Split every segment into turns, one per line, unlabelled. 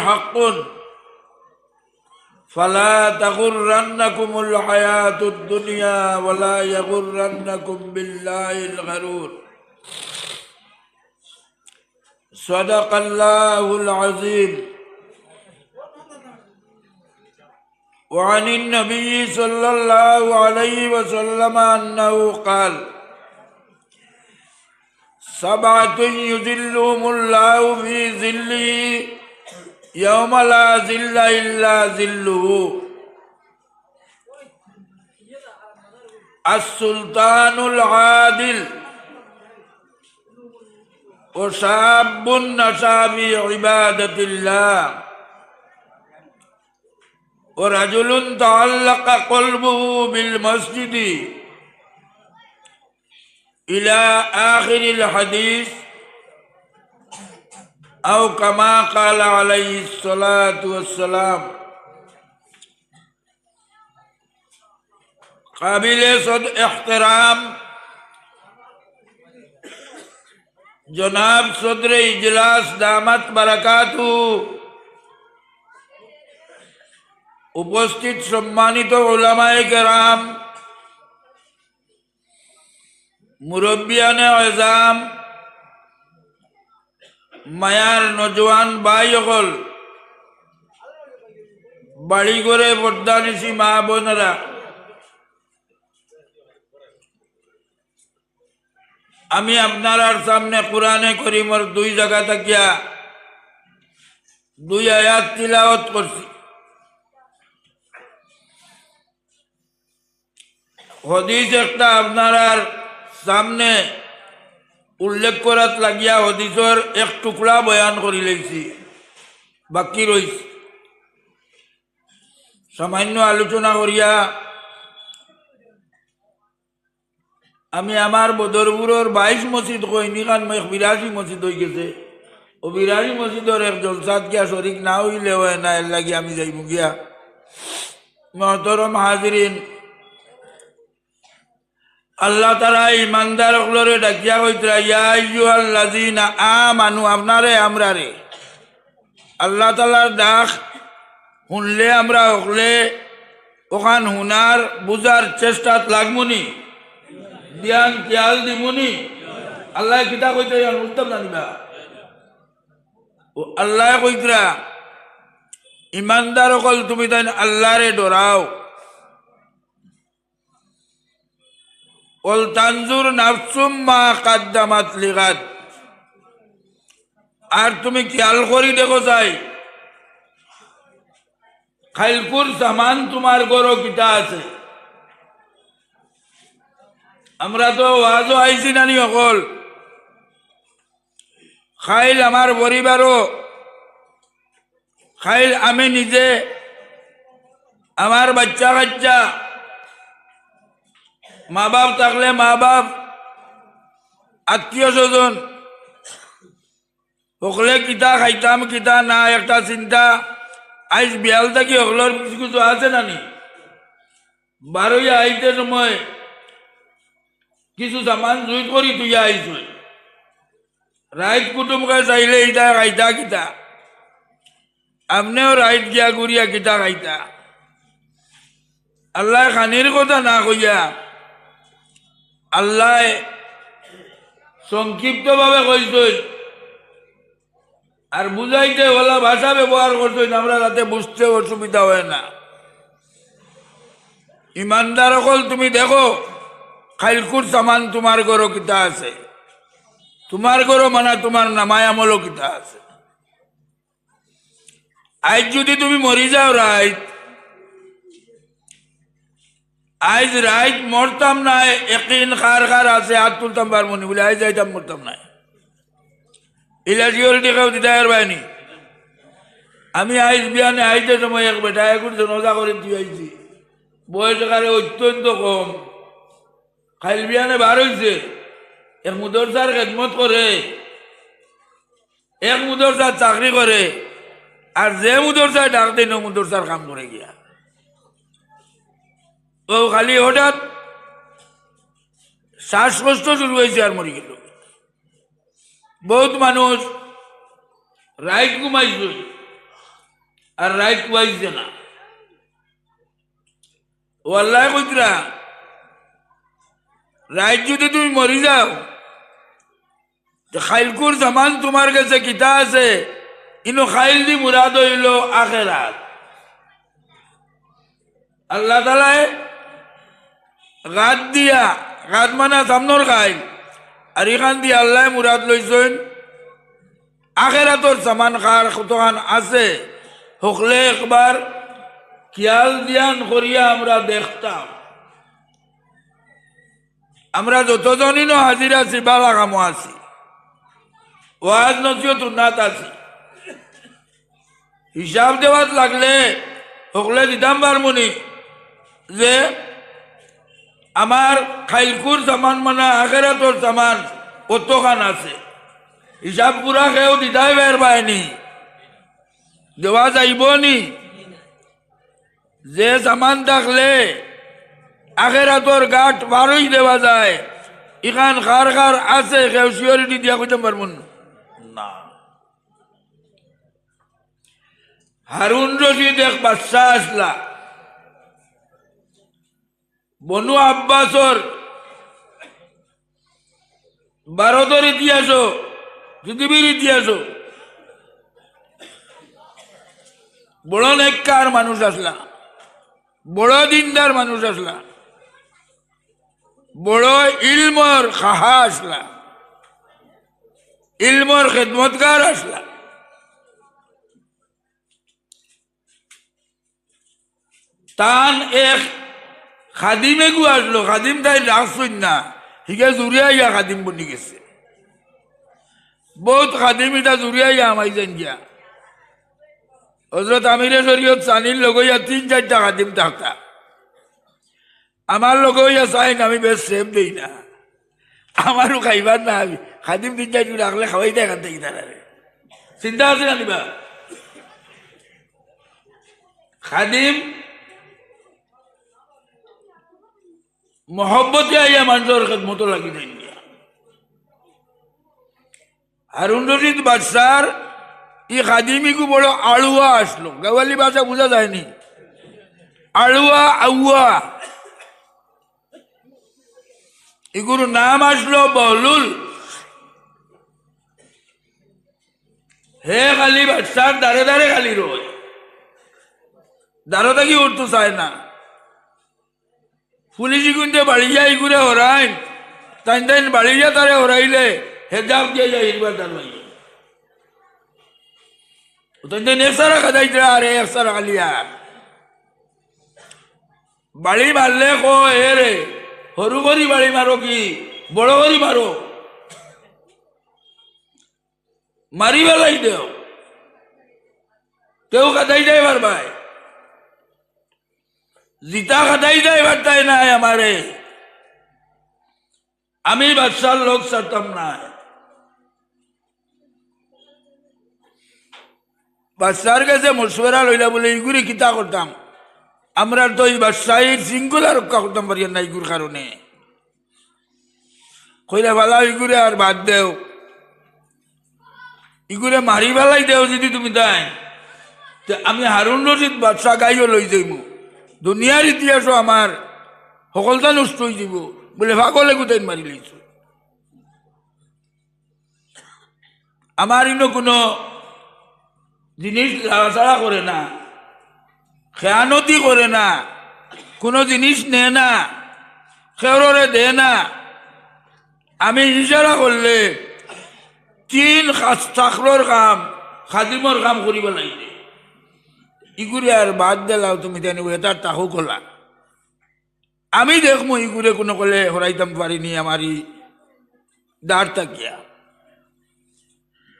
حق فلا تغرنكم الحياة الدنيا ولا يغرنكم بالله الغرور صدق الله العظيم. وعن النبي صلى الله عليه وسلم أنه قال: سبعة يظلهم الله في ظله يوم لا ظل إلا ظله: السلطان العادل وشاب نشأ في عبادة الله ورجل تعلق قلبه بالمسجد إلى آخر الحديث أو كما قال عليه الصلاة والسلام. قابل صد احترام জনাব সদরে ইজলাস দামাত বারাকাতু, উপস্থিত সম্মানিত উলামায়ে কেরাম, মুরব্বিয়ানে আযম, মায়ার নজওয়ান ভাই সকল, বাড়ি ঘরে পর্দানিশী মা বোনেরা, আমি আপনার সামনে কোরআনে করিমর দুই জায়গা থাকিয়া দুই আয়াত তিলাওয়াত করছি। হদিস একটা আপনার সামনে উল্লেখ করাত লাগিয়া হদিসর এক টুকরা বয়ান করি লইছি, বাকি রইছে সামান্য আলোচনা করিয়া আমি আমার বদরপুরের 22 মসজিদ কইনি কারণ 82 মসজিদ হয়ে গেছে। ও 82 মসজিদের এক জলসাত গিয়া শরিক না হইলে হয় না, এর লাগি আমি যাইব গিয়া। মহতরম হাজিরিন, আল্লাহ তারা ইমানদার হলরে ডাকিয়া কইতরা, ইয়া আইয়ুহাল্লাযীনা আমানু, আপনারে আমরারে আল্লাহ তাআলার ডাক শুনলে আমরা হলে ওখান হুনার বুঝার চেষ্টাত লাগমুনি, ধ্যান খেয়াল দিমুনি। আল্লাহ কিতা কইতে উত্তম জানিবা, ও আল্লাহ কইতরা ইমানদার হল তুমি তাই আল্লাহরে ডরাও। ওয়াল তানজুর নাফসুম মা কাদ্দামাত লিগাদ, আর তুমি খেয়াল করি দেখো যাই খাইলকুর সামান তোমার গরো কিতা আছে। আমরা তো ওয়াজও আইছি নানি অকল, খাইল আমার পরিবারও, খাইল আমি নিজে, আমার বাচ্চা কাচ্চা, মা বাপ থাকলে মা বাপ, আত্মীয় স্বজন সকলে কিতা খাইতাম কিতা না একটা চিন্তা। আইজ বিয়াল থাকি সকলের কিছু কিছু আছে নানি, বারোই আইতে সময় কিছু সামান জুই করি তুই আইস, রাইত কুটুমকে চাইলে ইটা খাইতা কিতা, আপনিও রাইত গিয়া ঘুরিয়া কিতা খাইতা। আল্লাহ খানির কথা না কইয়া আল্লাহ সংক্ষিপ্ত ভাবে কইছেন আর বুঝাইতে ওলা ভাষা ব্যবহার করছেন, আমরা যাতে বুঝতে অসুবিধা হয় না। ইমানদার হল তুমি দেখো খাইলকুর সামান তোমার ঘর কিতা আছে, তোমার ঘর মানে তোমার নামায় আমল কিতা আছে। আজ যদি তুমি মরি যাও রাইত, আজ রাইত মরতাম না, একদিন খার খার আছে হাত তুলতাম পারবনি বলে আজ যাইতাম মরতাম না, ইলা সিওরিটি কেউ দিতে পারবানি। আমি আইস বিয়ানে আইতে সময় এক বেটা এখন জনজা করে দিয়ে আইছি, বয়স কারে অত্যন্ত কম, খাইল বিয়ানে বার হয়েছে, এক মুদরসার খেদমত করে, এক মুদরসার চাকরি করে, আর যে মুদরসায় ডাক দেন মুদরসার কাম করে গিয়া। ও খালি হঠাৎ শ্বাসকষ্ট শুরু হয়েছে আর মরি গেল। বহুত মানুষ রাইত ঘুমাইছে, আর রাইট কুয়াইছে না ওয়াল্লাহ কইতরা রাইট যদি তুমি মরি যাও খাইলকুর জামান তোমার কাছে কিতা আছে ইনো খাইল দি মুরাদ হইল আখেরাত আল্লাহ তাআলা গাদ দিয়া গাদ মানা সামনের খাইল আর এখান দিয়ে আল্লাহ মুরাদ লইছেন আখেরাতর সামান খার কতখান আছে হকলে একবার খেয়াল ধ্যান করিয়া আমরা দেখতাম আমরা যতজনই হাজির আছি বালা কামো আছি ওয়াজ নসিহত উন্নাত আছি হিসাব দেওয়াত লাগলে হকলে দিতাম পারমনি যে আমার খাইলকুর সামান মানে আখেরাতর সামান কতখান আছে হিসাব পুরা খেয়েও দিতাই বের পায়নি দেওয়া যাইব নি যে সামান থাকলে আখেরাতর গাঠ বারোই দেওয়া যায় ইখান খার খার আছে কেউ সিওরিটি দিয়া কইতে পারব না হারুন রশিদ এক বাচ্চা আসলা বনু আব্বাসর ভারতের ইতিহাস পৃথিবীর ইতিহাস বড় নেককার মানুষ আসলা বড় দিনদার মানুষ আসলা বড় ইলমর খাহা আসলা ইলমর খেদমতগার আসলা তান এক খাদিমে গু আসলো খাদিম তাই রাখছই না হিগে জুড়িয়া ইয়া খাদিম বনি গেছে বহুত খাদিম এটা জুড়িয়া ইয়া আমাই যেন গিয়া হজরত আমিরে শরীয়ত সানির লগইয়া 3-4টা খাদিম থাকতা আমার লগইয়া চাইন আমি বেশ সেভ দেই না আমারও খাইবার না আমি খাদিম 3-4 রাখলে খাওয়াই দেয় এখান থেকে তারা চিন্তা আছে না দিবা খাদিম মোহব্বতে আইয়া মানুষের খেদমতো লাগি দেন হারুন রশিদ বাদশার ই খাদিমিকু বড় আড়ুয়া আসলো গাওয়ালি ভাষা বোঝা যায়নি আড়ুয়া আউয়া এগুলো নাম আসলো বহলুল হে খালি বাদশার দাঁড়ে দাঁড়ে খালি রোয় দাঁড়ো থাকি উঠতে চায় না পুলিশি কিন্তু বাড়ি যাই ঘুরে হরাইন তাই তাই বাড়ি যা তারে হরাইলে হেজাব দিয়ে যায় একবার তার ভাই তাই একসারা খাদাইছে আরে একসারা খালিয়া বাড়ি মারলে কো এ রে সরু করি বাড়ি মারো কি বড় করি মারো মারি বেলাই দেও কেউ খাদাই যায় বার ভাই জিতা খাদাই যায় বার্তায় নাই আমারে আমি বাদশার লোক ছাড়তাম না বাদশার কাছে মশওয়ারা লইলা বলে ইগুরি কিতা করতাম আমরা তো এই বাদশাহীর শৃঙ্খলা রক্ষা করতাম পারি না ইগুর কারণে কইলা ভালা ইগুরে আর বাদ দেও ইগুরে মারি বেলাই দেও যদি তুমি তাই আমি হারুন রশিদ বাদশাহ গাইও লই যাইব দুনিয়ার ইতিহাসও আমার সকলটা নষ্ট হয়ে যাব বলে ভাগলে গোটাই মারি লইছ আমার ইনো কোনো জিনিস লাড়াচাড়া করে না খেয়ানতি করে না কোনো জিনিস নে না খেয়রে দে না আমি ইশারা করলে 3 চাকরর কাম খাদিমর কাম করিব লাগে ইগুরে আর বাদ দিলাও তুমি জানি এটা তাহু কলা আমি দেখবো ইগুরে কোনো কলে হরাইতাম পারিনি আমারই দাঁড় তাকিয়া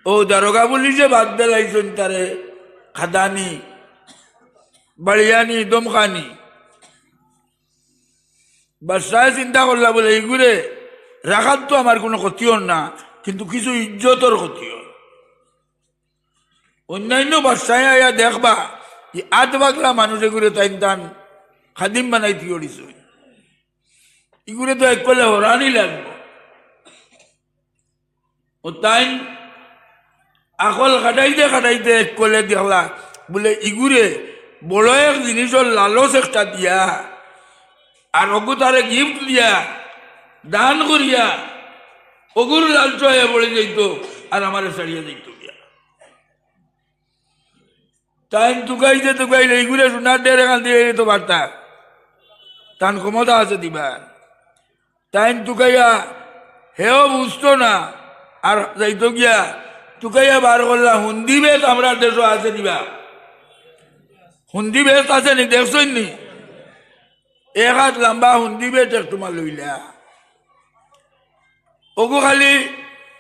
ও দারোগা পুলিশে বাদ দিলাইছেন তারে খাদানি বাড়িয়ানি দমখানি বাদশাহ চিন্তা করলা বলে ইগুরে রাখার তো আমার কোনো ক্ষতিও না কিন্তু কিছু ইজ্জতর ক্ষতিও অন্যান্য বাদশাহ আয়া দেখবা যে আধ বাগলা মানুষ এগুলো তাই টান খাদিম বানাই থিওরিস এগুলো তো এক করলে হরানি লাগবে ও তাই আকল খাটাইতে খাটাইতে এক করলে দেখলা বলে ইগুরে বড় এক জিনিসের লালচ একটা দিয়া আর অগু তারে গিফট দিয়া দান করিয়া অগুর লালচ হয়ে পড়ে যাইত আর আমারে ছাড়িয়ে যাইত গিয়া তাই টুকাইলে ইগুরে সোনার ডের এখান দিয়ে তো বার্তা তার ক্ষমতা আছে দিবার তাই টুকাইয়া হেও বুঝতো না আর যাইতো গিয়া টুকাইয়া বার করলা হুন্দি বেত আমরা দেশ আছে দিবা হুন্দি বেত আছে নি দেখছই নি এক হাত লম্বা হুন্দি বেত তোমার লইলা ওগু খালি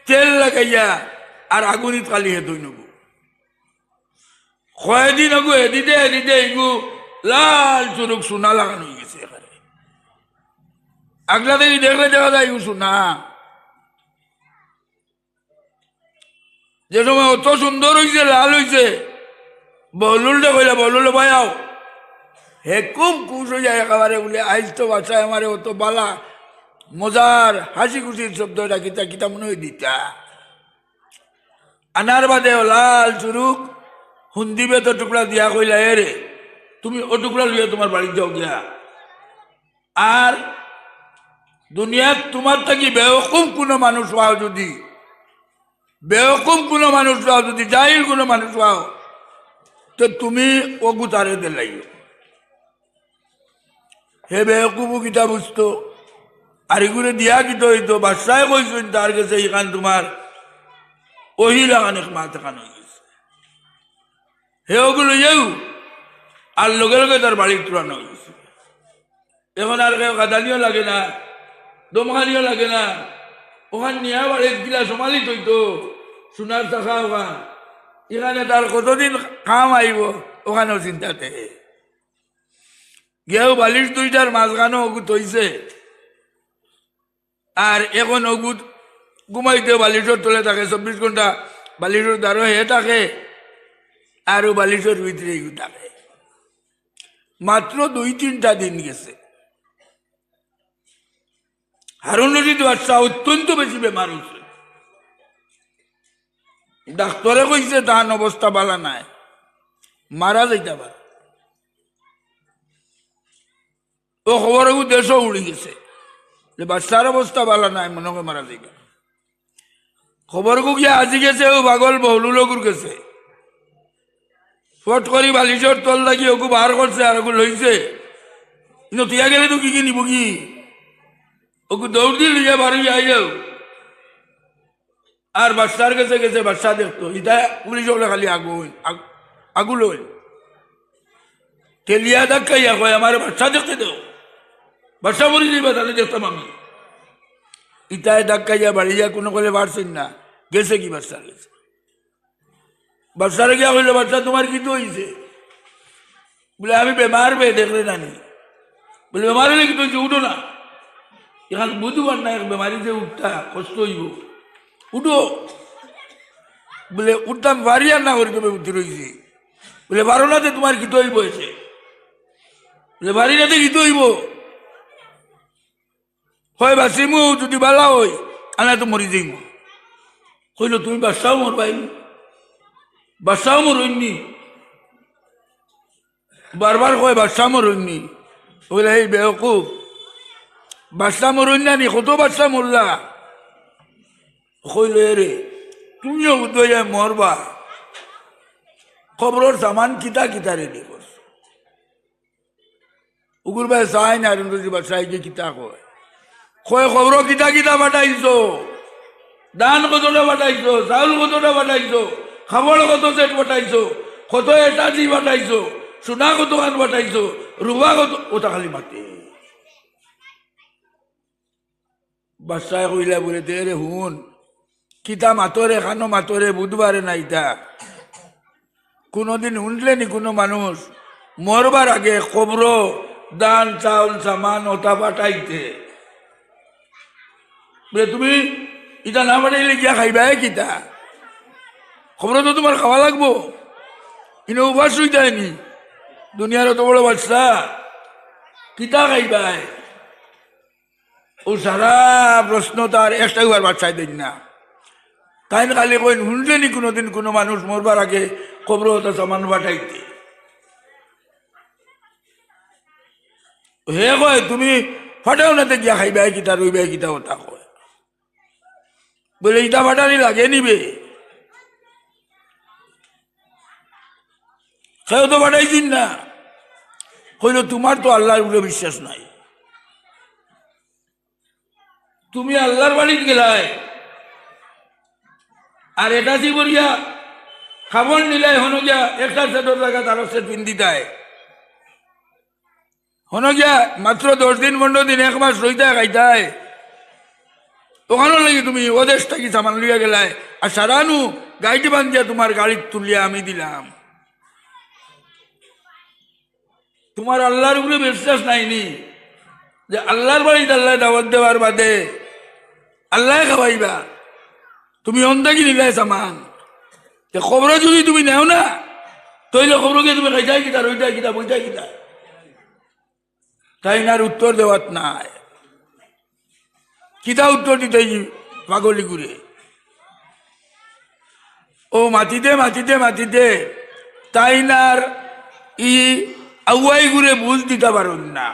তেল লাগাইয়া আর আগুনিত খালি হেতুই নগু কয়দিন আগু এদিতে এদিতে এগু লাল চুরুক সোনা লাগানো হয়ে গেছে এখানে আগলা থেকে দেখলে দেখা যায় এগু সোনা যে সময় অত সুন্দর হয়েছে লাল হয়েছে বহলুলটা কইলা বহলুল ভাইয়াও হে খুব খুশ হয়ে যায় একেবারে বলে আইজ তো বাচ্চায় আমার অত বালা মজার হাসি খুশির শব্দটা কিতা কিতা মনে হয় দিতা আনার বাদে লাল চুরুক হুন্দিবে তো টুকরা দিয়া কইলা রে তুমি ও টুকরা লইয়া তোমার বাড়ি যাও গিয়া আর দুনিয়াত তোমার থাকি বেওকুম কোনো মানুষ পাও যদি বেওকুম কোনো মানুষ পাও যদি জাহিল কোনো মানুষ পাও তো তুমি ওগু তারে দিলাইও হে বেওকুবু কিতা বুঝতো আর এগুলো দিয়া কিতো হইতো বাদশাহ কইছেন তার কাছে এখান তোমার ওহি লাগানো মাথা খানো হয়ে গেছে হে ওগুলো যাও আর লগে লগে তার বাড়ি তুলানো হয়ে গেছে এখন আর কেউ কাদানিও লাগে না দমখানিও লাগে না ওখানে নিয়ে বাড়ির গিলা সমালিত হইতো সোনার টাকা ওখান এখানে তার কতদিন কাম আইব ওখানেও চিন্তাতে গেও বালিশ দুইটার মাঝখানো ওগু তৈছে আর এখন ওগু ঘুমাইতে বালিশর তলে থাকে 24 ঘন্টা বালিশর দ্বারা হে থাকে আর ও বালিশর ভিতরে এগু থাকে মাত্র 2-3টা দিন গেছে হারুন রশিদ বাদশাহ অত্যন্ত বেশি বেমার হয়েছে ডাক্তারে কইছে তার অবস্থা ভালো নাই মারা যাইতে পারে ও খবর দেশও উড়ে গেছে যে বাচ্চার অবস্থা ভালো নাই মনে হয় মারা যাইবে খবর গিয়ে আজি গেছে ও পাগল বহুলুলগুর গেছে ফট করি বালিশর তল লাগি ওকে বার করছে আর ওকে লইছে কিন্তু তিয়া গেলে তো কি নিব কি ওকে দৌড় দিয়ে লিয়ে বাড়ি যাও আর বাচ্চার কাছে গেছে বাচ্চা দেখতো ইটা পুলিশ হলে খালি আগুল হইল তেলিয়া ধাক্কাইয়া কয় আমার বাচ্চা দেখতে দেও বাচ্চা মরি যাইবা তাহলে দেখতাম আমি ইটায় ধাক্কাইয়া বাড়ি যা কোনো কলে বাড়ছেন না গেছে কি বাচ্চার গেছে বাচ্চারা গিয়া হইলো বাচ্চা তোমার কি তো হয়েছে বলে আমি বেমার পেয়ে দেখলে নানি বলে বেমার হলে কি তো হয়েছে উঠো না এখানে বুধবার না বেমারি যে উঠতা কষ্ট হইব উঠো বলে উঠতাম পারি আর না করি তুমি উঠতে রয়েছি বলে পারো না যে তোমার গীত হইব এসে বলে পারি না গীত হইব হয় বাঁচিমু যদি বালা হই আনা তো মরি যাইব কইল তুমি বাচ্চাও মর পাইনি বাচ্চাও মর হইনি বারবার কয় বাচ্চা মর হইনি বলে এই বেওকুফ বাচ্চা মরুন না নি কত বাচ্চা মরলা কইল রে তুমিও উদয় মরবা খবরের সামান কিতা কিতা রেডি করছো উগুর ভাই চাই না বাচ্চাই যে কিতা কয় কয় খবর কিতা কিতা পাঠাইছো দান কতটা পাঠাইছো চাউল কতটা পাঠাইছো খাবার কত সেট পাঠাইছো কত এটা দি পাঠাইছো সোনা কত খান পাঠাইছো রুবা কত ওটা খালি মাতে বাচ্চায় কইলা বলে রে হুন কিতা মাতরে খানো মাতরে বুধবারে নাইতা কোনদিন শুনলে নি কোনো মানুষ মরবার আগে খবর দান চাউল সামান ওটা পাঠাইতে বলে তুমি ইটা না পাঠাইলে গিয়া খাইবাই কিতা খবর তো তোমার খাওয়া লাগবো ইনো উপাস হই যায়নি দুনিয়ার অত বড় বাচ্চা কিতা খাইবাই ও সারা প্রশ্ন তার একটাইবার বাচ্চাই দেন না তাই খালি কই শুনলে নি কোনোদিন কোনো মানুষ মরবার আগে খবর হতো সামান পাঠাইতে হে কয় তুমি ফাটাও নাতে গিয়া খাইবাই কিতা রইবাই কিতা ওটা কয় বলে ইটা ফাটারি লাগে নিবে সেও তো ফাটাইছিন না কইল তোমার তো আল্লাহর উপরে বিশ্বাস নাই তুমি আল্লাহর বাড়িতে গেলাই আর এটা কি বলিয়া খাবার নিলাই হনো গিয়া একটা সেটর জায়গা তার সেট পিন্দি দেয় হনো গিয়া মাত্র 10 দিন 15 দিন 1 মাস রইতে খাইতায় ওখানেও লাগি তুমি ওদেশ থাকি সামান লইয়া গেলাই আর সারানু গাড়িটি বান্ধিয়া তোমার গাড়ি তুলিয়া আমি দিলাম তোমার আল্লাহর উপরে বিশ্বাস নাইনি যে আল্লাহর বাড়িতে আল্লাহ দাওয়াত দেওয়ার বাদে আল্লাহ খাওয়াইবা তুমি অন্দাকি নিলাই সামান খবর যদি তুমি নেও না তৈলে খবরকে তুমি খাইতাই কিতা রইতাই কিতা বইতাই কিতা তাই না উত্তর দেওয়াত নাই কিতা উত্তর দিতে পাগলি ঘুরে ও মাটিতে মাটিতে মাটিতে তাই নার ই আউয়াই ঘুরে বুঝ দিতে পারুন না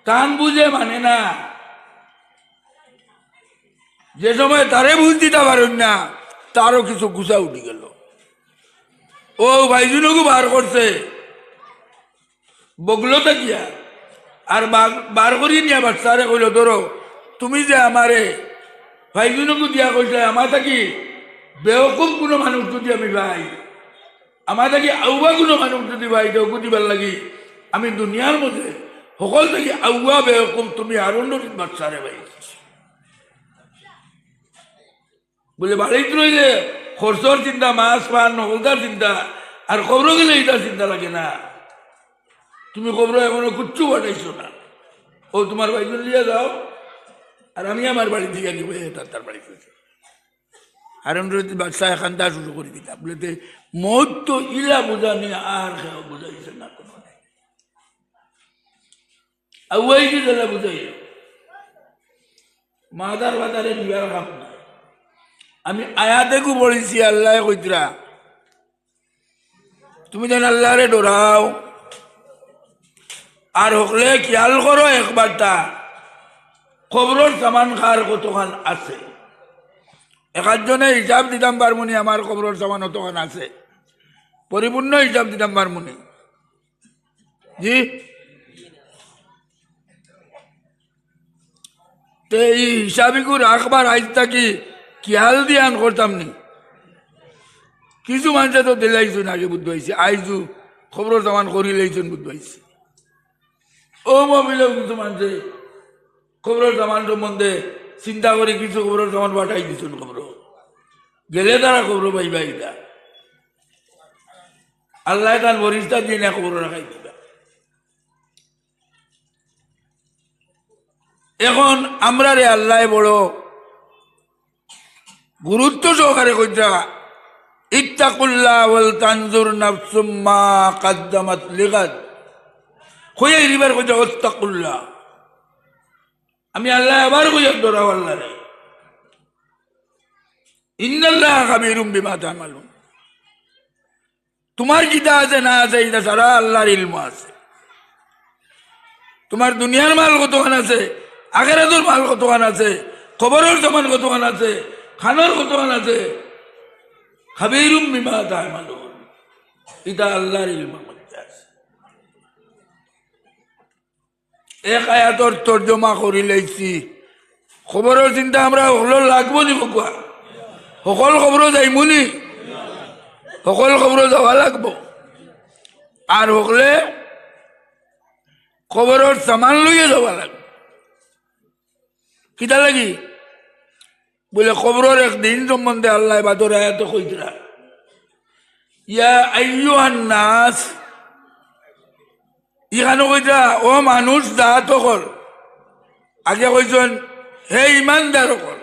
টান বুঝে মানে না যে সময় তারে বুঝ দিতে পারুন না তারও কিছু গুছা উঠি গেল ও ভাইজুনকে বার করছে বগলো থাকিয়া আর বার করিয়ে নিয়ে বাচ্চারে কইল ধরো তুমি যে আমারে ভাইজুনকে দিয়া কইলে আমার থাকি বেহকুম কোনো মানুষ যদি আমি ভাই আমার থাকি আউবা কোনো মানুষ যদি ভাই দেওকু দিবার লাগি আমি দুনিয়ার মধ্যে সকল থাকি আউবা বেহকুম তুমি আরো নতুন বাচ্চারে ভাই বলে বাড়িতে রইলে খরচর চিন্তা মাছ পান নকলদার চিন্তা আর খবর গেলে এটা চিন্তা লাগে না তুমি খবর এখনো কিচ্ছু পাঠাইছো না ও তোমার ভাইজন লিয়ে যাও আর আমি আমার বাড়ি থেকে নিব তার বাড়ি থেকে আর বাচ্চা এখানটা শুরু করে দিতাম বলে মত তো ইলা বোঝানি আর বুঝাইছে না কোনো আউয়াই কি দিলা বুঝাই মাদার বাদারে নিবার কাম না আমি আয়াতেকু পড়েছি আল্লাহ কইতরা তুমি যেন আল্লাহরে ডরাও আর হকলে খেয়াল করো একবারটা খবরের সামান খার কতখান আছে একজনে হিসাব দিতাম পারমুনি আমার খবরের সামান কতখান আছে পরিপূর্ণ হিসাব দিতাম পারমুনি জি তে এই হিসাবিকু রাখবার আজ থাকি খেয়াল দিয়ে আন করতাম নি কিছু মানুষে তো দিলাইছুন আগে বুধ পাইছে আইজু খবর সামান করি লাইছুন বুধ পাইছে ও মহিলাও কিছু মানুষে খবর সামান সম্বন্ধে চিন্তা করে কিছু খবর সামান পাঠাই দিছুন খবর গেলে তারা খবর পাইবা এটা আল্লাহ তার বরিষ্ঠা দিয়ে না খবর রাখাই দিবা এখন আমরা রে আল্লাহ বড় গুরুত্ব সহকারে কইতা ইত্তাকুল্লাহ ওয়াল তানজুর নাফসুম মা কদ্দামাত লিগাদ কইয়া রিবার কইতা ইত্তাকুল্লাহ আমি আল্লাহ আবার কইয়া ডরাও আল্লাহ রে ইন্নাল্লাহ খাবীরুম বিমা তা'মালুন তোমার কিতা আছে না আছে এটা সারা আল্লাহর ইলম আছে তোমার দুনিয়ার মাল কতখান আছে আখিরাতের মাল কতখান আছে খবরের সমান কতখান আছে খানোর কতখান আছে খাবীরুম বিমা তা'মালুন এটা আল্লাহর ইলমের মধ্যে আছে এক আয়াতর তর্জমা করি লাইছি খবরের চিন্তা আমরা হলো লাগবো নি বকুয়া সকল খবর যাইমুনি সকল খবর যাওয়া লাগবো আর হকলে খবরের সামান লইয়া যাওয়া লাগবে কিতা লাগি বলে খবরের একদিন সম্বন্ধে আল্লাহ বাদর আয়াত কইতরা ইয়া আইয়ুহান নাস ইখানে কইতরা ও মানুষ জাত হল আগে কইছেন হে ইমানদার হল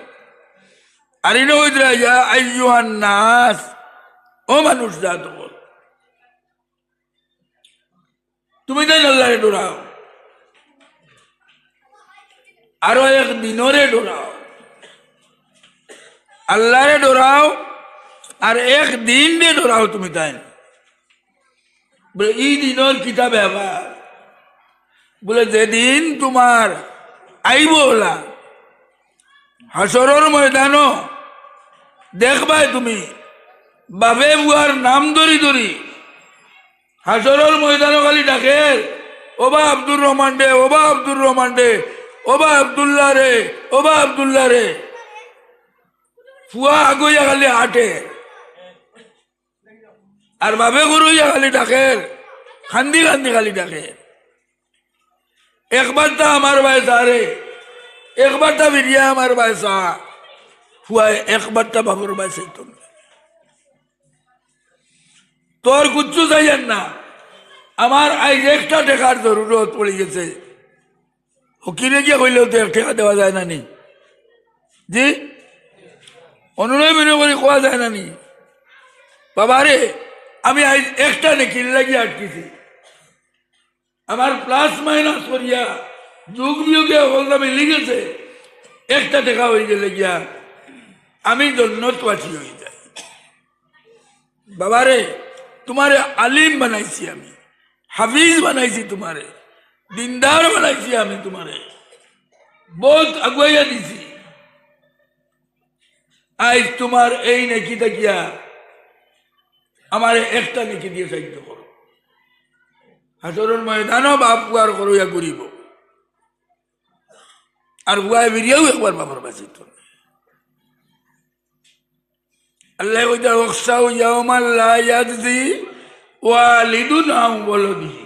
আর ইনো কইতরা ইয়া আইয়ুহান নাস ও মানুষ জাত হল তুমি তাই আল্লাহরে ডরাও আরো একদিনরে ডরাও আল্লাহরে ডরাও আর একদিন দিয়ে ডরাও তুমি তাই বলে এই দিনের কিতাব ব্যাপার বলে যেদিন তোমার আইব ওলা হাসরের ময়দানো দেখবাই তুমি বাবে বুয়ার নাম ধরি ধরি হাসরের ময়দানো খালি ডাকে ওবা আব্দুর রহমান ডে ওবা আব্দুর রহমান ডে ওবা আব্দুল্লাহ রে ওবা আব্দুল্লাহ রে ফুয়া আগইয়া খালি হাটে আর বাবে গুরুইয়া খালি ডাকে খান্দি খান্দি খালি ডাকে একবার তা আমার বয়সা রে একবার তা বিরিয়া আমার বয়সা ফুয়া একবার তা বাবুর বয়সে তুমি তোর কুচ্ছু চাইয়েন না আমার আজ একটা টেকার জরুরত পড়ে গেছে হকিরে গিয়ে কইলেও তো এক টাকা দেওয়া যায় না নি জি অনুনয় বিনয় করে কোয়া যায় না নি বাবা রে আমি আজ একটা নেকির লাগিয়ে আটকেছি আমার প্লাস মাইনাস করিয়া যুগ বিয়োগে হলদা মিলি গেছে একটা টাকা হয়ে গেলে গিয়া আমি জন্নতবাসী হয়ে যাই বাবা রে তোমারে আলিম বানাইছি আমি হাফিজ বানাইছি তোমারে দিনদার বানাইছি আমি তোমারে বহুত আগুয়াইয়া দিছি আজ তোমার এই নেকি দেখিয়া আমারে একটা নেকি দিয়ে সাহায্য করো হাসরের ময়দানও বাপ বুয়ার করিয়া ঘুরিব আর বুয়ায় বেরিয়েও একবার বাবার বাঁচিত আল্লাহ কইতা ওয়াকসাউ ইয়াওমান লা ইয়াজজি ওয়ালিদুন আন ওয়ালাদিহি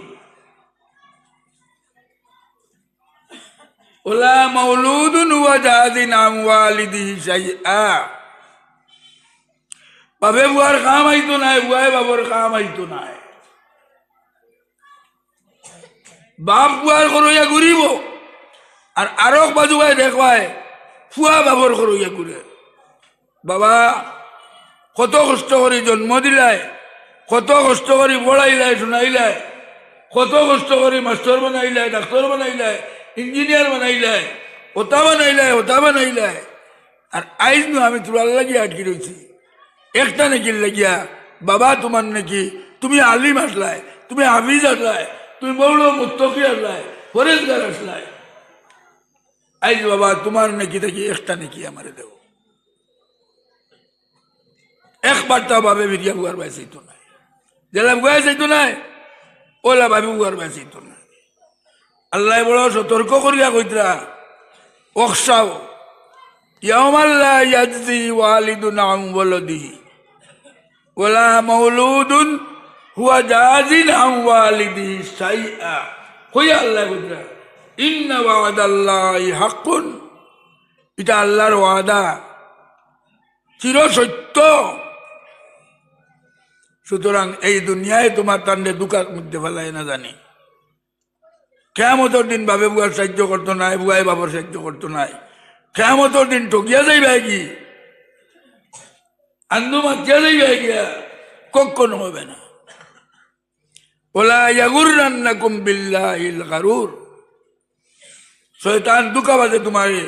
ওয়ালা মাউলুদুন ওয়া জাযিন আন ওয়ালিদিহি শাইআ বাবে বুয়ার কাম আইতো নাই বুয়ায় বাবার কাম আইতো নাই বাপ বুয়ার করিয়া ঘুরিব আর আরক বাজু ভাই দেখবায় ফুয়া বাবর করিয়া ঘুরে বাবা কত কষ্ট করে জন্ম দিলাই কত কষ্ট করে পড়াইলাই শুনাইলাই কত কষ্ট করে মাস্টার বানাইলাই ডাক্তার বানাইলাই ইঞ্জিনিয়ার বানাইলাই ওটা বানাইলাই আর আইজ নু আমি তোলার লাগিয়ে আটকি রয়েছি একটা নাকি লাগিয়া বাবা তোমার নাকি তুমি আলিম আসলাই তুমি হাফিজ আসলাই তুমি বড় মুত্তকি আসলাই ফরেজগার আসলাই আইজ বাবা তোমার নাকি দেখি একটা নাকি আমারে দেব একবার তা ভাবে বিরিয়া বুয়ার বাইসাইতো নাই জেলা বুয়া যাইতো নাই ওলা ভাবি বুয়ার বাইসাইতো না আল্লাহ বড় সতর্ক করিয়া কইতরা ওকসাও ইয়াওমাল লা ইয়াজজি ওয়ালিদুন আন ওয়ালাদিহি ওয়ালা মাউলুদুন হুয়া জাযিন আন ওয়ালিদিহি শাইআ কইয়া আল্লাহ কইতরা ইন্না ওয়াদাল্লাহি হাক্কুন এটা আল্লাহর ওয়াদা চির সত্য সুতরাং এই দুনিয়ায় তোমার তান্ডে দুকার মধ্যে ফেলায় না জানি কিয়ামতের দিন বাবে বুয়ার সাহায্য করতো নাই বুয়াই বাবার সাহায্য করতো নাই কিয়ামতের দিন ঠকিয়া যাইবে কি আন্দু মাতিয়া যাইবে গিয়া কখনো হবে না ওলা ইয়াগুররান্নাকুম বিল্লাহিল গারুর শয়তান দুকা বাজে তোমারে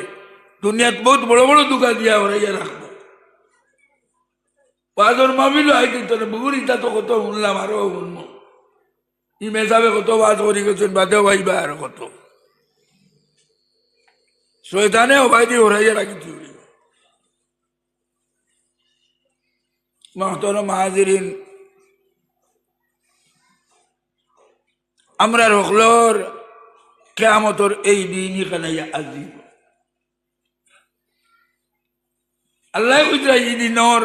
দুনিয়াত বহুত বড় বড় দুকা দিয়া হরাইয়া রাখবো ওয়াজর মামিলো আইতে তো বুগুরিটা তো কত শুনলাম আরো শুনবো ইমেজ সাহেব কত ওয়াজ করি গেছেন বাদেও ভাইবা আর কত শয়তানে অবাই দিয়ে হরাইয়া রাখিছি মোহতরম হাজিরিন আমরা রখলর কিয়ামতর এই দিনই কানাইয়া আজিব আল্লাহ কইতরা এই দিনর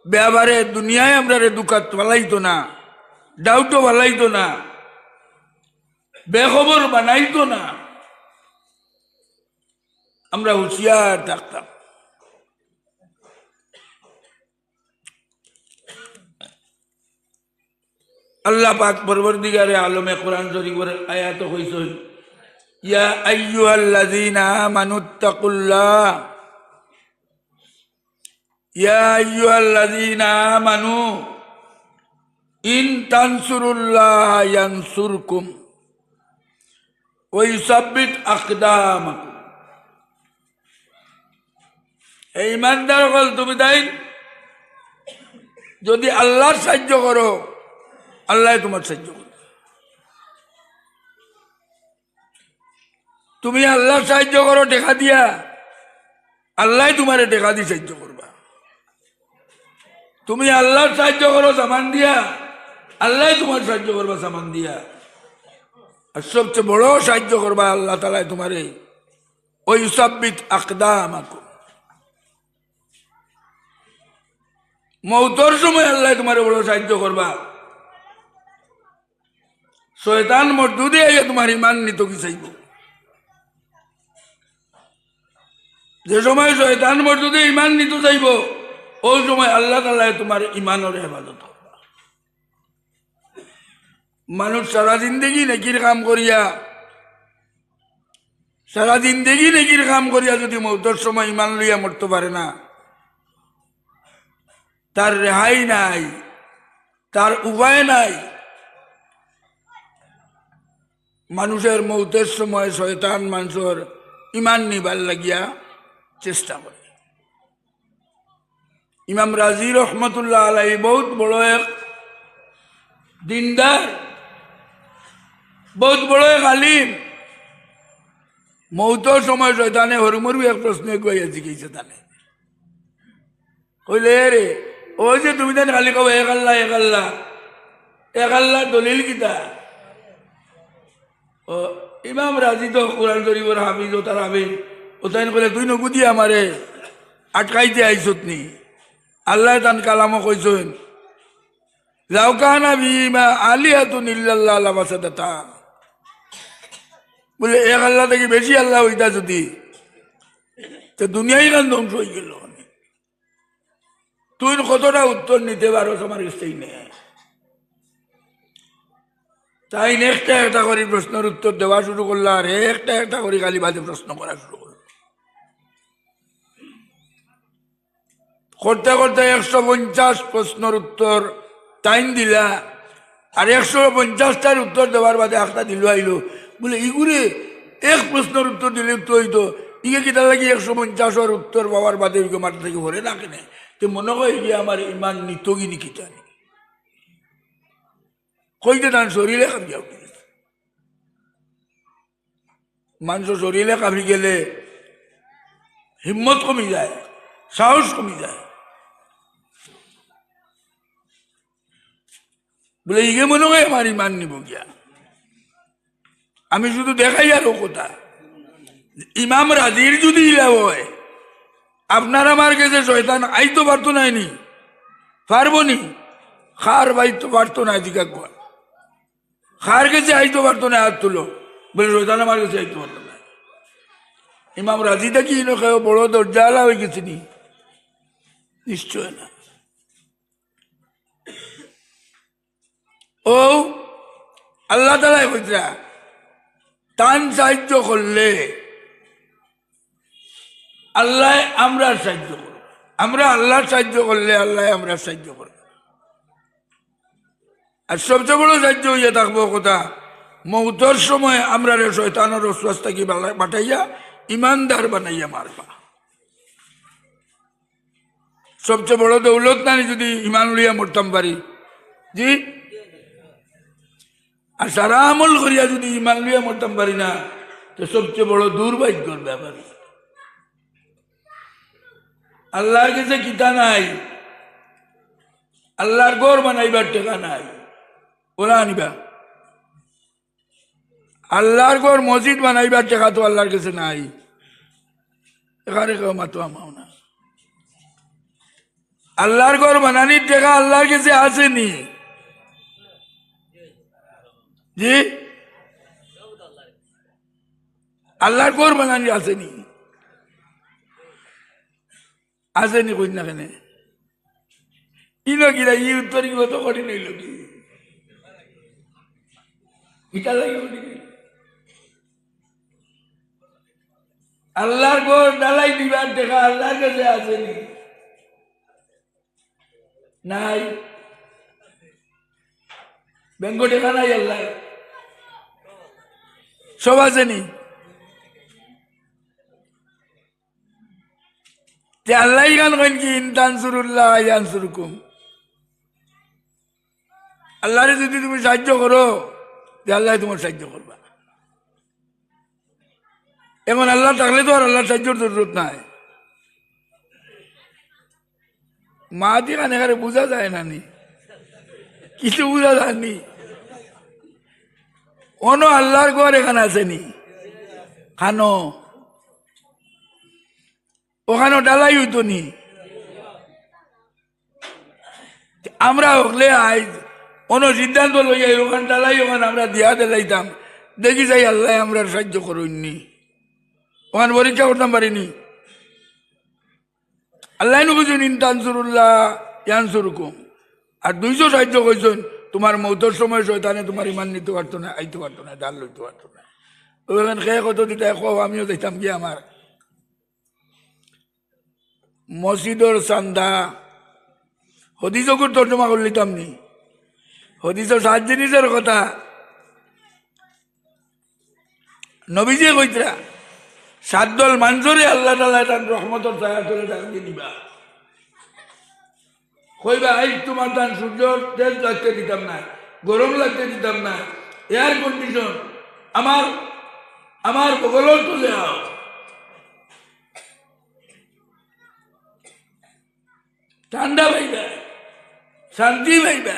ব্যাপারে দুনিয়ায় আমরা রে দুকাত পালাইতো না ডাউটও পালাইতো না বেখবর বানাইতো না আমরা হুঁশিয়ার থাকতাম আল্লাহ পাক পরবর্তীকারে আলমে কোরআন শরীফের আয়াত কইছেন ইয়া আইয়ুহাল্লাযীনা আমানুত্তাকুল্লাহ ইয়া আইয়ুহাল্লাযীনা আমানু ইন তানসুরুল্লাহ ইয়ানসুরকুম ওয়া ইউসাব্বিত আকদামাকুম এই ইমানদার হল তুমি তাই যদি আল্লাহর সাহায্য করো আল্লাহ তোমার সাহায্য করবে তুমি আল্লাহ সাহায্য করো টেকা দিয়া, আল্লাহ তোমারে টেকা দিয়ে সাহায্য করবা। তুমি আল্লাহর সাহায্য করো সামান দিয়া, আল্লাহ তোমার সাহায্য করবা সামান দিয়া। আর সবচেয়ে বড় সাহায্য করবা আল্লাহ তাআলা তোমারে, ওই সাব্বিত আকদামাকুম, মৌতর সময় আল্লাহ তোমারে বড় সাহায্য করবা। শয়তান মরদুদে আইয়া তোমার ইমান নিত কি চাইব। যে সময় শয়তান মরদুদে ইমান নিতে চাইব, ওই সময় আল্লাহ তাআলা তোমার ইমানের হেফাজত করবা। মানুষ সারা জিন্দেগি নেকির কাম করিয়া, সারা জিন্দেগি নেকির কাম করিয়া যদি মৌতর সময় ইমান লইয়া মরতে পারে না, তার রেহাই নাই, তার উপায় নাই। মানুষের মৌতের সময় শয়তান মানুষের ইমান নিবার লাগিয়া চেষ্টা করে। ইমাম রাজি রহমতুল্লাহ আলাইহি বহুত বড় এক দিনদার, বহুত বড় এক আলিম। মৌতর সময় শয়তানে হরুমরু এক প্রশ্ন কইয়া জিজ্ঞাসা তানে, কইলে রে ওই যে তুমি তাই খালি কব এক আল্লাহ এক আল্লাহ, এক আল্লাহ দলিল কিতা? ও ইমাম রাজি তো কোরআন শরীফের হাফিজ, ও তার হাফিজ। ও তাই কইলে তুই নকুদি আমারে আটকাইতে আইছত নি? আল্লাহ তান কালামও কইছেন, লাউ কানা বিহিমা আলিহাতুন ইল্লাল্লাহ লাফাসাদাতা। বলে এক আল্লাহ থেকে বেশি আল্লাহ হইতা যদি, তো দুনিয়াই গান ধ্বংস হয়ে গেল। তুই কতটা উত্তর নিতে পারো আমার কাছেই নেই। তাই একটা একটা করে প্রশ্নের উত্তর দেওয়া শুরু করলো, আর একটা একটা করে খালি বাজে প্রশ্ন করা শুরু করলো। করতে করতে 150 প্রশ্নের উত্তর টাইম দিলা, আর 150টার উত্তর দেওয়ার বাদে একটা দিল আইলো। বলে ইগুরে এক প্রশ্নের উত্তর দিলে তো হইতো, ইগে কিতা লাগে 150 উত্তর পাওয়ার বাদে মাথা থেকে ভরে না কেনে? তো মনে হয় যে আমার ইমান নিতগিনি কিতা নি কইতে তার শরীরে কাঁপিয়া উঠে গেছে। মানুষ শরীরে কাঁপি গেলে হিম্মত কমি যায়, সাহস কমি যায়। বলে ইগে মনে হয় আমার ইমান নিব গিয়া। আমি শুধু দেখাই আরো কথা, ইমাম রাজির যদি ইলা হয়, আপনার আমার কাছে শয়তান আইতো পারতো নাইনি, পারবো নি? খার বাইতো পারতো না, জিজ্ঞাসা কর খার কাছে আইতো পারতো না, হাত তুলো। বলে শয়তান আমার কাছে আইতো পারতো না। ইমাম রাজিটা কি বড় দরজাওয়ালা হয়ে গেছে নি? নিশ্চয় না। ও আল্লাহ তাআলা কইরা তান সাহায্য করলে আল্লাহ আমরা সাহায্য করব, আমরা আল্লাহর সাহায্য করলে আল্লাহ আমরা সাহায্য করব। আর সবচেয়ে বড় সাহায্য হইয়া থাকবো কথা, মৌতর সময় আমরা শয়তানের ওয়াসওয়াস থেকে বাটাইয়া ইমানদার বানাইয়া মারবা। সবচেয়ে বড় দৌলত না যদি ইমান লইয়া মরতাম পারি, জি। আর সারা আমল করিয়া যদি ইমান লইয়া মরতাম পারি না, তো সবচেয়ে বড় দুর্ভাগ্যের ব্যাপার। আল্লাহর কাছে কিতা নাই, আল্লাহর ঘর বানাইবার টেকা নাই, ওরা আনিবা। আল্লাহর ঘর মসজিদ বানাইবার টেকা তো আল্লাহর কাছে নাই, এখানে কেউ মাতো আমাও না। আল্লাহর ঘর বানানির টেকা আল্লাহর কাছে আসেনি, জি। আল্লাহর ঘর বানানি আসেনি, আসেনি কই না কেন? ইলো কিরা ই উত্তর কি কত কঠিন হইল কি? ইটা লাগে আল্লাহর ঘর ডালাই দিবার টেকা আল্লাহর কাছে আসেনি, নাই। ব্যাংক টেকা নাই, আল্লাহ সব আসেনি। আল্লাহ গান কেন কি ইনতানসুরুল্লাহ ইয়ানসুরকুম, আল্লাহরে যদি তুমি সাহায্য করো, আল্লাহ তোমার সাহায্য করবা। এখন আল্লাহ থাকলে তো আর আল্লাহর সাহায্যের জরুরত নাই। মাহাতি খান এখানে বোঝা যায় না নি, কিছু বোঝা যায়নি। অন্য আল্লাহর ঘর এখানে আসেনি খানো, ওখানে ডালাই হইতো নি। আমরা হলে আজ অন্য সিদ্ধান্ত লইয়া ওখান ডালাই ওখানে আমরা দিয়া দিলাইতাম, দেখি যাই আল্লাহ আমরা সাহায্য করুননি, ওখানে পরীক্ষা করতাম পারিনি। আল্লাহ নুকুছেন ইনতানসুরুল্লাহ ইয়ানসুরকুম, আর 200 সাহায্য কইছেন তোমার মৌতের সময় শয়তানে তোমার ইমান নিতে পারতো না, আইতে পারতো না, ডাল লইতে পারতো না। ওখানে খেয়ে কত দিতে আমিও দেখতাম কি আমার মসজিদর চান্দা হদিসকুর তর্জমা করে লিতাম নি। হদিসের 7 জিনিসের কথা নবীজি কইতরা, 7 দল মানুষরে আল্লাহ তাআলা তার রহমতের ছায়া তলে ডাকিয়ে দিবা। কইবা আই তোমার তান সূর্য তেজ লাগতে দিতাম না, গরম লাগতে দিতাম না, এয়ার কন্ডিশন আমার বগলর তুলে আও, ঠান্ডা পাইবে, শান্তি পাইবে।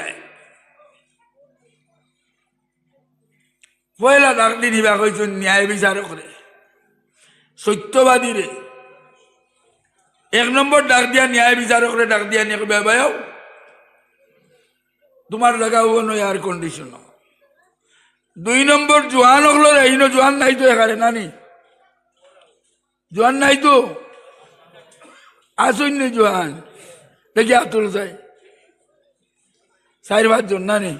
পয়লা ডাক দি দিবা কইছেন ন্যায় বিচারক রে, সত্যবাদী রে। 1 নম্বর ডাক দিয়া ন্যায় বিচারক রে ডাক দিয়া নিয়ে কইবা ভাইও তোমার জায়গা হবো না এয়ার কন্ডিশন। 2 নম্বর জোয়ান হলো এইনো জোয়ান নাই তো এখানে নানি, জোয়ান নাই তো আসুন জোয়ান দেখি আতুল যায় 4-5 জন নানি,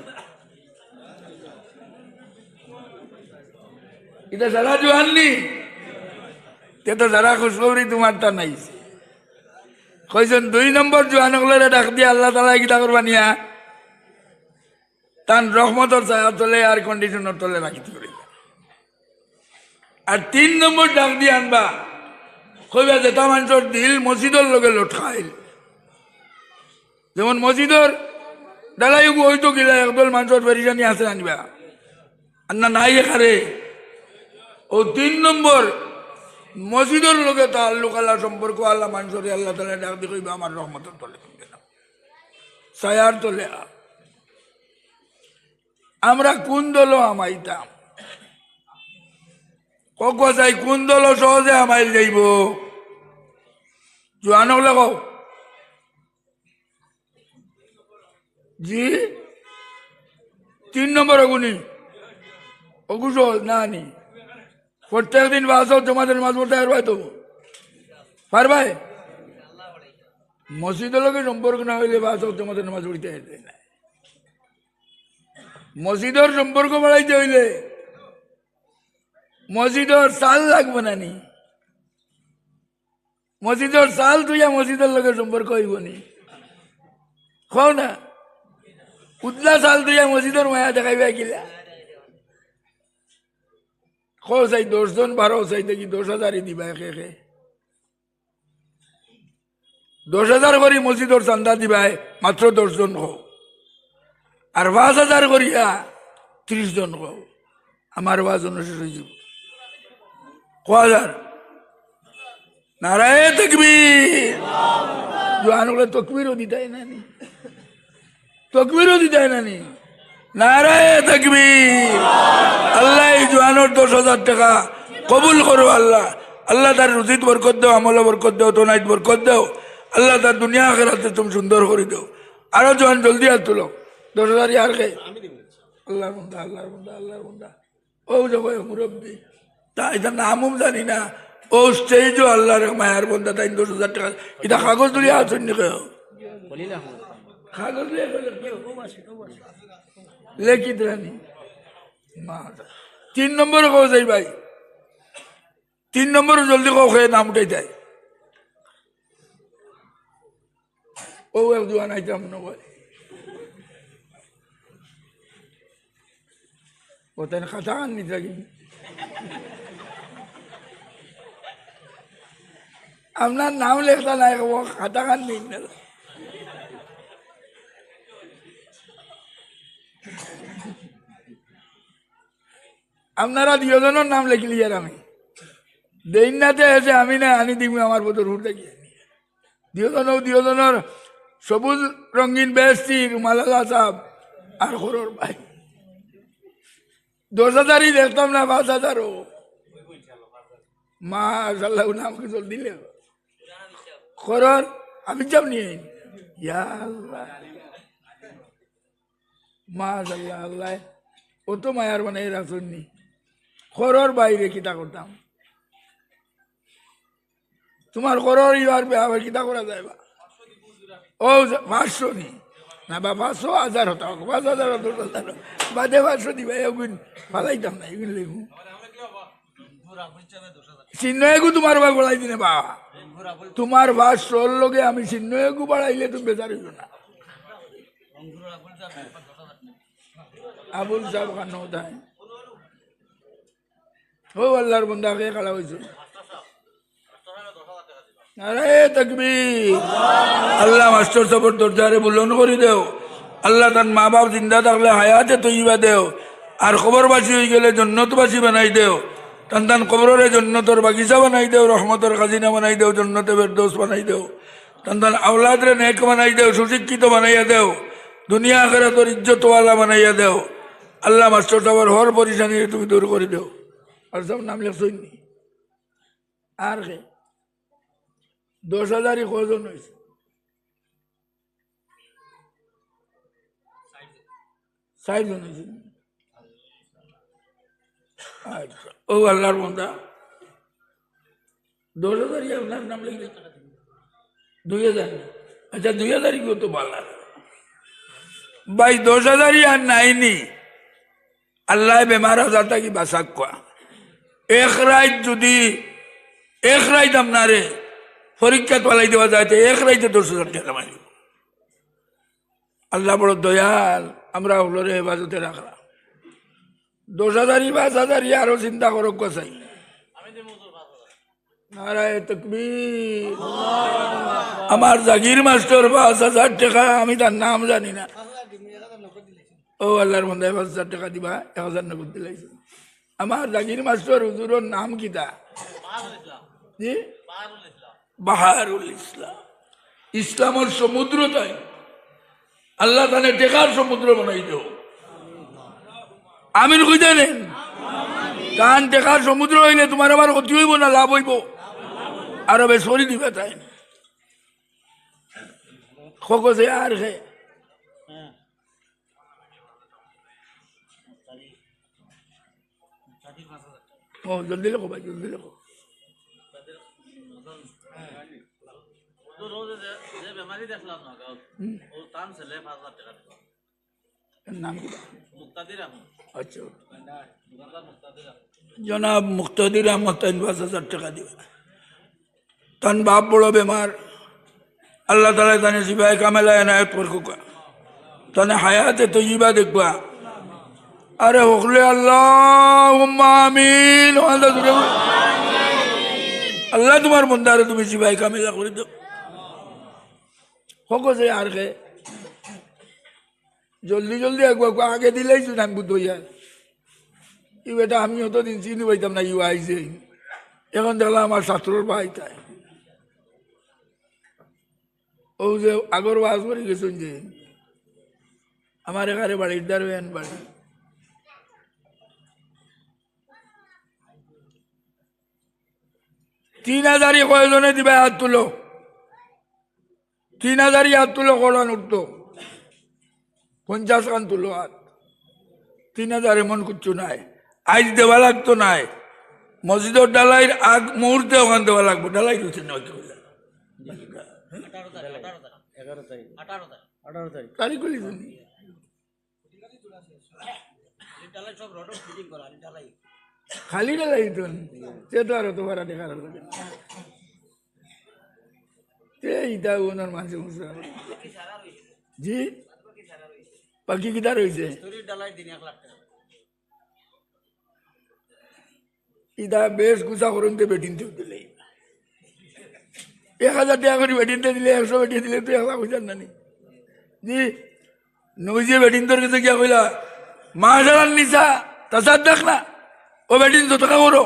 এটা যারা জোয়ান নি তে তো যারা খুশখবরি তোমারটা নাই। কইছেন 2 নম্বর জোয়ান হলো ডাক দিয়ে আল্লাহ তাআলা কিতা করবা নিয়া তান রহমতর ছায়া তলে আর কন্ডিশনের তলে রাখিতে পারি। আর 3 নম্বর ডাক দিয়ে আনবা কইবা যেটা মানুষের দিল মসজিদের লগে লটকাইল, যেমন মসজিদের ডালাই হইতো কিনা একদল মানুষের পেরিসানি আছে আনবা আর না নাই এখানে। ও 3 নম্বর মসজিদের লগে তাল্লুক আল্লাহ সম্পর্ক আল্লাহ মানুষের আল্লাহ তাআলা ডাক দিয়ে কইবা আমার রহমতের তলে ছায়ার তলে। আমরা কোন দল আমাইতাম চাই, কোন দল সহজে আমাইল যাইব জোয়ান হলে কও জি 3 নম্বর অগুনি অগু সহজ না নি। প্রত্যেক দিন বাস তোমাদের মাছ পড়তে পারবাই তো পারবাই, মসজিদের লোকে সম্পর্ক না হইলে বাস তোমাদের মাছ পড়তে আসবে না। মসজিদের সম্পর্ক বাড়াইতে হইলে মসজিদের সাল লাগবে না নি, মসজিদের সাল তুইয়া মসজিদের লোকের সম্পর্ক হইব নি, খাও না উতলা সাল তুইয়া মসজিদের মায়া দেখাইবা কিলা খো চাই 10 জন 12 চাই দেখি 10,000 দিবা একে 10,000 করি মসজিদের চান্দা দিবাই মাত্র 10 জন খো, আর 5,000 করিয়া 30 জন খো, আমার 5 জন শেষ হয়ে যাব। 1000 নারায়ে তাকবীর, জোয়ান হলে তকবীরও দিতাই না নি, তকবীরও দিতাই না নি, নারায়ে তাকবীর। আল্লাহ এই জোয়ানোর 10,000 টাকা কবুল করো আল্লাহ, আল্লাহ তার রুজিত বরকত দাও, আমল বরকত দাও, তোনাইত বরকত দাও, আল্লাহ তার দুনিয়া আখিরাতে তুমি সুন্দর করে দাও। আরো জোয়ান জলদি আর তুলো 10,000 আর কে আল্লাহর বন্দা আল্লাহর বন্দা আল্লাহর বন্দা ও যাবো মুরব্বী তা এটা নামও জানি না, ও স্টেজও আল্লাহর মায়ার বন্দা তাই 10,000 টাকা এটা কাগজ ধরিয়া আসুন নি কাগজ লেখি দেনি। 3 নম্বরে কো যাই ভাই, 3 নম্বরে জলদি কো খেয়ে নাম উঠাই দেয়। ও এক জোয়ান আইতাম নয় ও তাই খাতা আননি থাকি আপনার নাম লেখা নাই খাতা খান নিন না। আপনারা 2 জনের নাম লিখলি আর আমি দেইনাতে এসে আমি না আনি দিবি আমার বোধর হুট দেখি দিওজনের সবুজ রঙিন বেশি রুমালালা সাহেব আর খরর ভাই 10,000 দেখতাম না 5,000 মাশাআল্লাহ আমাকে জল দিলে খরর আমি যাব নিয়ে ইয়া আল্লাহ মাশাআল্লাহ আল্লাহ ও তো মায়ার বানাই রাখুননি খরর বাইরে কিতা করতাম তোমার খরর ইবার আবার কিতা করা যায় বা ও 500 নি না বা 500,000 হতো 5,000 10,000 বাদে 500 দিবা এগুন ফালাইতাম না এগুন লেগু চিহ্নগু তোমার বা বলাই দিনে বা তোমার 500 লগে আমি চিহ্নগু বাড়াইলে তুমি বেজার হইল না আবুল সাহেব খান होता है ও আল্লাহর বান্দা কে খালা হইছে আরে তাকবীর আল্লাহ মাস্টার সাহেবের দরজারে বুলন করে দেও আল্লাহ তার মা বাপ জিন্দা থাকলে হায়াতে তৈবা দেও আর খবরবাসী হয়ে গেলে জন্নতবাসী বানাই দেও তান তান কবরের জন্নতর বাগিচা বানাই দেও রহমতের খাজিনা বানাই দেও জন্নতে ফেরদৌস বানাই দেও তান তান আওলাদরে নেক বানাই দেও সুশিক্ষিত বানাইয়া দেও দুনিয়া আখিরাতের ইজ্জতওয়ালা বানাইয়া দেও আল্লাহ মাস্টার সাহেবের হর পরিশানি তুমি দূর করে দেও আর সব নাম লেখছই নি আর কে 10,000 কজন হয়েছে 60 জন হয়েছে আচ্ছা ও আল্লাহর বান্দা 10,000 আপনার নাম লিখলে 2,000 আচ্ছা 2,000 কি তো ভালো ভাই 10,000 আর নাইনি আল্লাহ বেমার আজারটা কি বাসাক কোয়া এক রাত যদি এক রাত আপনারে পরীক্ষা তোলাই দেওয়া যায় এক রাইতে 10,000 টাকা মারি আল্লাহ বড় দয়াল আমরা হলরে হেফাজতে রাখলাম 10,000 5,000 আরো চিন্তা করো চাই নারায়ে তাকবীর আমার জাগির মাস্টার 5,000 টাকা আমি তার নাম জানি না ও আল্লাহর বান্দা 5,000 টাকা দিবা 1,000 নগদ দিলাইছে আমার জাগির মাস্টার হুজুরের নাম কিতা জি বাহারুল ইসলাম ইসলামের সমুদ্র তাই আল্লাহ তানে টেকার সমুদ্র বানাই দেও আমিন কই জানেন কান টেকার সমুদ্র হইলে তোমার আবার ক্ষতি হইব না লাভ হইব আরো বেশ সরি দিবে তাই খোকসে আর হে ও জলদি লেখো ভাই জলদি লেখো আচ্ছা জনাব মুক্তাদির আহমদ 5,000 টাকা দিবে তান বাপ বড় বেমার আল্লাহ তালা তানে সিবাই কামেলা এনায়ত করকুকা তানে হায়াতে তৈবা দেখবা আরে হকলে আল্লাহ আমিন আল্লাহ তোমার বন্দারে তুমি সিবাই কামেলা করে দাও হকছে আর কে জলদি জলদি আগে দিলেই আমি বুদ্ধ হইয়া ইউ এটা আমি অতদিন চিনি পাইতাম না ইউ আইছে এখন দেখলাম আমার ছাত্রর ভাই তাই ও যে আগর ওয়াজ করে গেছেন যে আমার এখানে বাড়ির দ্বার বাড়ি 3,000 কয়জনে দিবা হাত তুলো 3,000 হাত তুলো করান উঠতো 50 খান তুলো হাত 3,000 এমন কিচ্ছু নাই আজ দেওয়া লাগতো নাই মসজিদের ডালাইয়ের আগ মুহূর্তে ওখান দেওয়া লাগবো ডালাই রয়েছে নয় তারিখ খালি ডালাই তো সে তো আর তো ভাড়া দেখার এইটা ওনার মানুষ জি বাকি কিটা রয়েছে ইটা বেশ গুছা করুন বেটিনতে দিলে 1,000 টাকা করে বেটিনতে দিলে 100 বেটিয়ে দিলে তো 1,000 বুঝার নানি জি নইজে বেটিন তোর কাছে গিয়া কইলা মাসালার নিসা তাসাদ দেখ না ও বেটিন তো টাকা করো